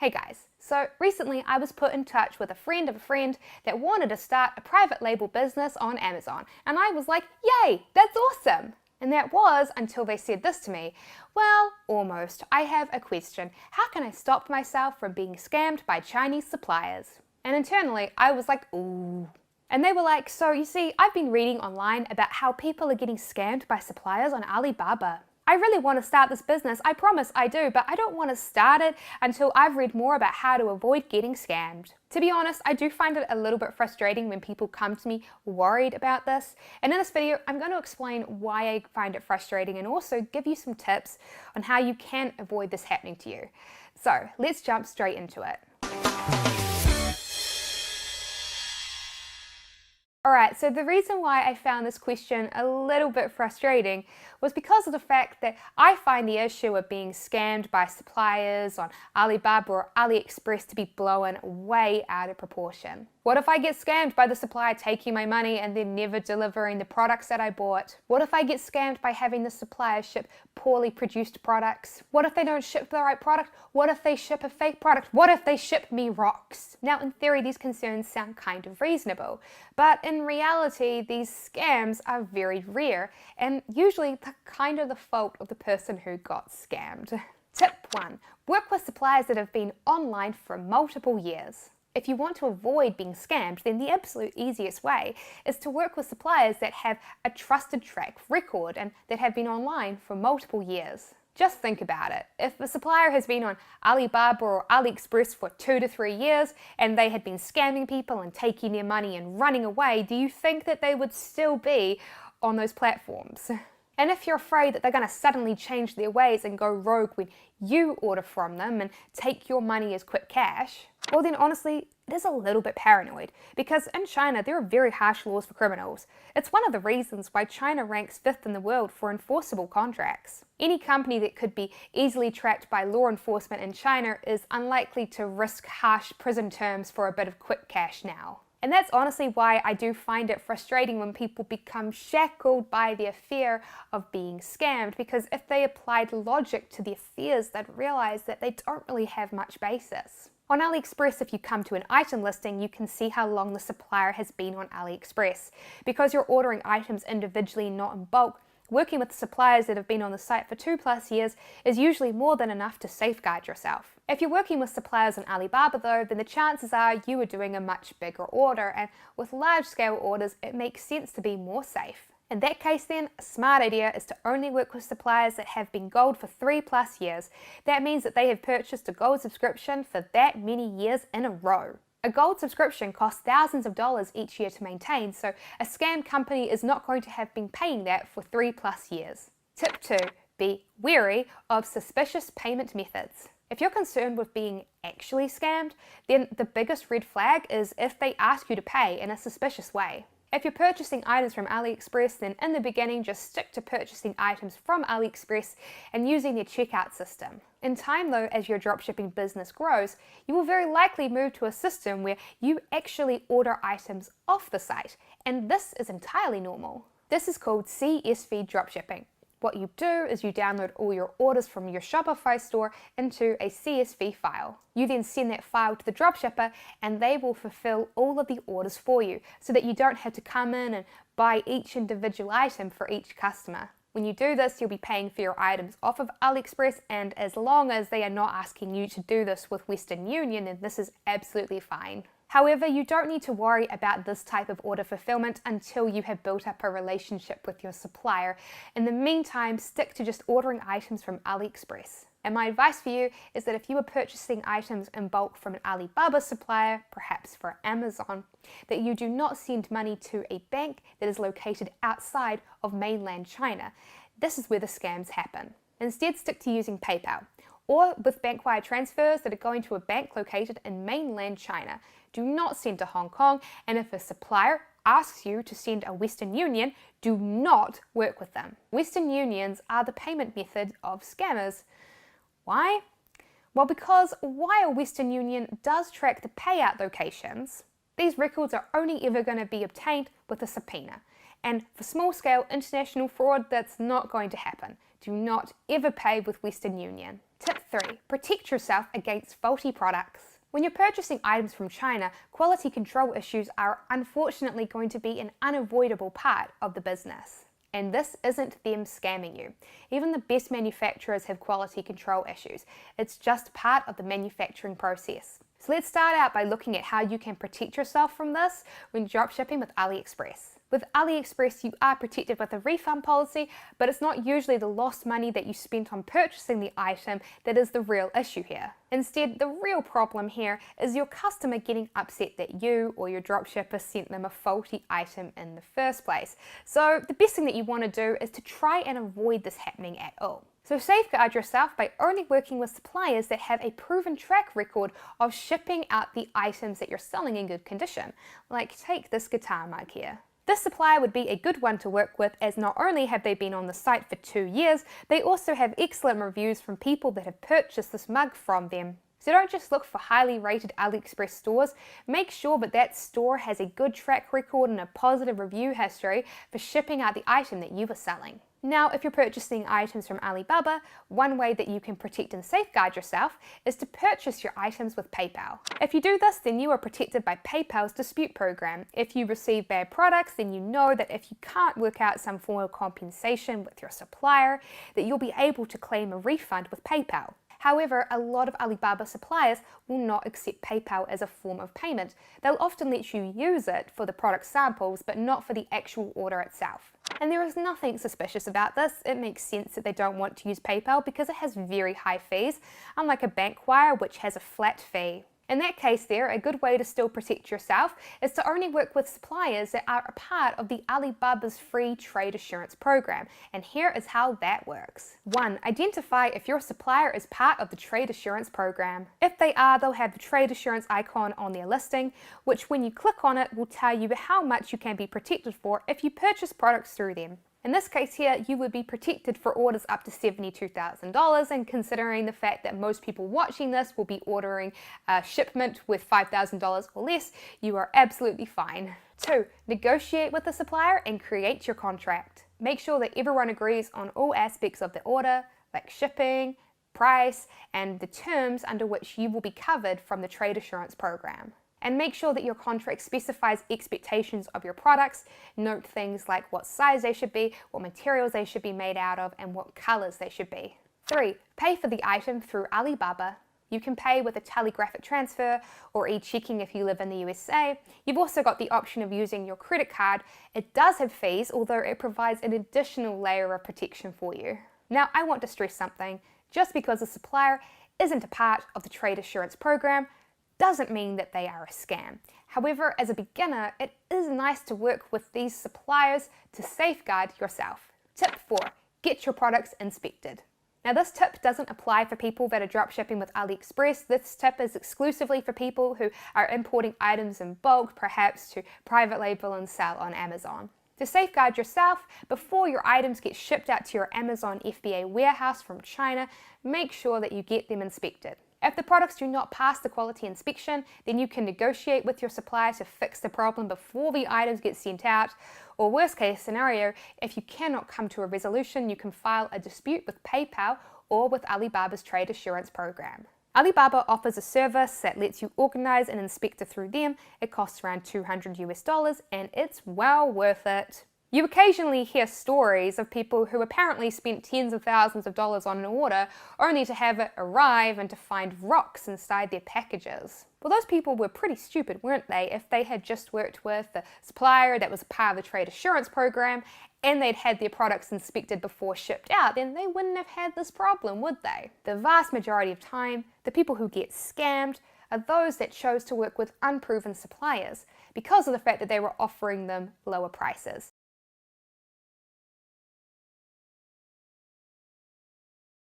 Hey guys, so recently I was put in touch with a friend of a friend that wanted to start a private label business on Amazon, and I was like, yay, that's awesome! And that was until they said this to me, well, almost. I have a question. How can I stop myself from being scammed by Chinese suppliers? And internally I was like, ooh. And they were like, so you see, I've been reading online about how people are getting scammed by suppliers on Alibaba. I really want to start this business, I promise I do, but I don't want to start it until I've read more about how to avoid getting scammed. To be honest, I do find it a little bit frustrating when people come to me worried about this. And in this video, I'm going to explain why I find it frustrating and also give you some tips on how you can avoid this happening to you. So let's jump straight into it. Alright, so the reason why I found this question a little bit frustrating was because of the fact that I find the issue of being scammed by suppliers on Alibaba or AliExpress to be blown way out of proportion. What if I get scammed by the supplier taking my money and then never delivering the products that I bought? What if I get scammed by having the supplier ship poorly produced products? What if they don't ship the right product? What if they ship a fake product? What if they ship me rocks? Now, in theory, these concerns sound kind of reasonable, but in reality, these scams are very rare and usually they're kind of the fault of the person who got scammed. Tip 1. Work with suppliers that have been online for multiple years. If you want to avoid being scammed, then the absolute easiest way is to work with suppliers that have a trusted track record and that have been online for multiple years. Just think about it. If a supplier has been on Alibaba or AliExpress for 2 to 3 years and they had been scamming people and taking their money and running away, do you think that they would still be on those platforms? And if you're afraid that they're going to suddenly change their ways and go rogue when you order from them and take your money as quick cash, well then honestly, it is a little bit paranoid, because in China there are very harsh laws for criminals. It's one of the reasons why China ranks 5th in the world for enforceable contracts. Any company that could be easily tracked by law enforcement in China is unlikely to risk harsh prison terms for a bit of quick cash now. And that's honestly why I do find it frustrating when people become shackled by their fear of being scammed, because if they applied logic to their fears, they'd realize that they don't really have much basis. On AliExpress, if you come to an item listing, you can see how long the supplier has been on AliExpress. Because you're ordering items individually, not in bulk, working with suppliers that have been on the site for 2+ years is usually more than enough to safeguard yourself. If you're working with suppliers on Alibaba though, then the chances are you are doing a much bigger order, and with large-scale orders it makes sense to be more safe. In that case then, a smart idea is to only work with suppliers that have been gold for 3+ years. That means that they have purchased a gold subscription for that many years in a row. A gold subscription costs thousands of dollars each year to maintain, so a scam company is not going to have been paying that for 3+ years. Tip 2. Be wary of suspicious payment methods. If you're concerned with being actually scammed, then the biggest red flag is if they ask you to pay in a suspicious way. If you're purchasing items from AliExpress, then in the beginning just stick to purchasing items from AliExpress and using their checkout system. In time though, as your dropshipping business grows, you will very likely move to a system where you actually order items off the site, and this is entirely normal. This is called CSV dropshipping. What you do is you download all your orders from your Shopify store into a CSV file. You then send that file to the dropshipper and they will fulfill all of the orders for you so that you don't have to come in and buy each individual item for each customer. When you do this, you'll be paying for your items off of AliExpress, and as long as they are not asking you to do this with Western Union, then this is absolutely fine. However, you don't need to worry about this type of order fulfillment until you have built up a relationship with your supplier. In the meantime, stick to just ordering items from AliExpress. And my advice for you is that if you are purchasing items in bulk from an Alibaba supplier, perhaps for Amazon, that you do not send money to a bank that is located outside of mainland China. This is where the scams happen. Instead, stick to using PayPal, or with bank wire transfers that are going to a bank located in mainland China. Do not send to Hong Kong, and if a supplier asks you to send a Western Union, do not work with them. Western Unions are the payment method of scammers. Why? Well, because while Western Union does track the payout locations, these records are only ever going to be obtained with a subpoena. And for small-scale international fraud, that's not going to happen. Do not ever pay with Western Union. Tip 3. Protect yourself against faulty products. When you're purchasing items from China, quality control issues are unfortunately going to be an unavoidable part of the business. And this isn't them scamming you. Even the best manufacturers have quality control issues. It's just part of the manufacturing process. So let's start out by looking at how you can protect yourself from this when dropshipping with AliExpress. With AliExpress, you are protected with a refund policy, but it's not usually the lost money that you spent on purchasing the item that is the real issue here. Instead, the real problem here is your customer getting upset that you or your dropshipper sent them a faulty item in the first place. So the best thing that you want to do is to try and avoid this happening at all. So safeguard yourself by only working with suppliers that have a proven track record of shipping out the items that you're selling in good condition. Like take this guitar mug here. This supplier would be a good one to work with, as not only have they been on the site for 2 years, they also have excellent reviews from people that have purchased this mug from them. So don't just look for highly rated AliExpress stores, make sure that that store has a good track record and a positive review history for shipping out the item that you are selling. Now, if you're purchasing items from Alibaba, one way that you can protect and safeguard yourself is to purchase your items with PayPal. If you do this, then you are protected by PayPal's dispute program. If you receive bad products, then you know that if you can't work out some form of compensation with your supplier, that you'll be able to claim a refund with PayPal. However, a lot of Alibaba suppliers will not accept PayPal as a form of payment. They'll often let you use it for the product samples, but not for the actual order itself. And there is nothing suspicious about this. It makes sense that they don't want to use PayPal because it has very high fees, unlike a bank wire which has a flat fee. In that case there, a good way to still protect yourself is to only work with suppliers that are a part of the Alibaba's free trade assurance program. And here is how that works. 1. Identify if your supplier is part of the trade assurance program. If they are, they'll have the trade assurance icon on their listing, which when you click on it will tell you how much you can be protected for if you purchase products through them. In this case here, you would be protected for orders up to $72,000, and considering the fact that most people watching this will be ordering a shipment with $5,000 or less, you are absolutely fine. 2. Negotiate with the supplier and create your contract. Make sure that everyone agrees on all aspects of the order, like shipping, price, and the terms under which you will be covered from the trade assurance program. And make sure that your contract specifies expectations of your products. Note things like what size they should be, what materials they should be made out of, and what colors they should be. 3. Pay for the item through Alibaba. You can pay with a telegraphic transfer or e-checking if you live in the USA. You've also got the option of using your credit card. It does have fees, although it provides an additional layer of protection for you. Now, I want to stress something. Just because a supplier isn't a part of the trade assurance program doesn't mean that they are a scam. However, as a beginner, it is nice to work with these suppliers to safeguard yourself. Tip 4. Get your products inspected. Now this tip doesn't apply for people that are dropshipping with AliExpress. This tip is exclusively for people who are importing items in bulk, perhaps to private label and sell on Amazon. To safeguard yourself, before your items get shipped out to your Amazon FBA warehouse from China, make sure that you get them inspected. If the products do not pass the quality inspection, then you can negotiate with your supplier to fix the problem before the items get sent out. Or worst case scenario, if you cannot come to a resolution, you can file a dispute with PayPal or with Alibaba's trade assurance program. Alibaba offers a service that lets you organize an inspector through them. It costs around $200 and it's well worth it. You occasionally hear stories of people who apparently spent tens of thousands of dollars on an order only to have it arrive and to find rocks inside their packages. Well, those people were pretty stupid, weren't they? If they had just worked with the supplier that was part of the trade assurance program and they'd had their products inspected before shipped out, then they wouldn't have had this problem, would they? The vast majority of time, the people who get scammed are those that chose to work with unproven suppliers because of the fact that they were offering them lower prices.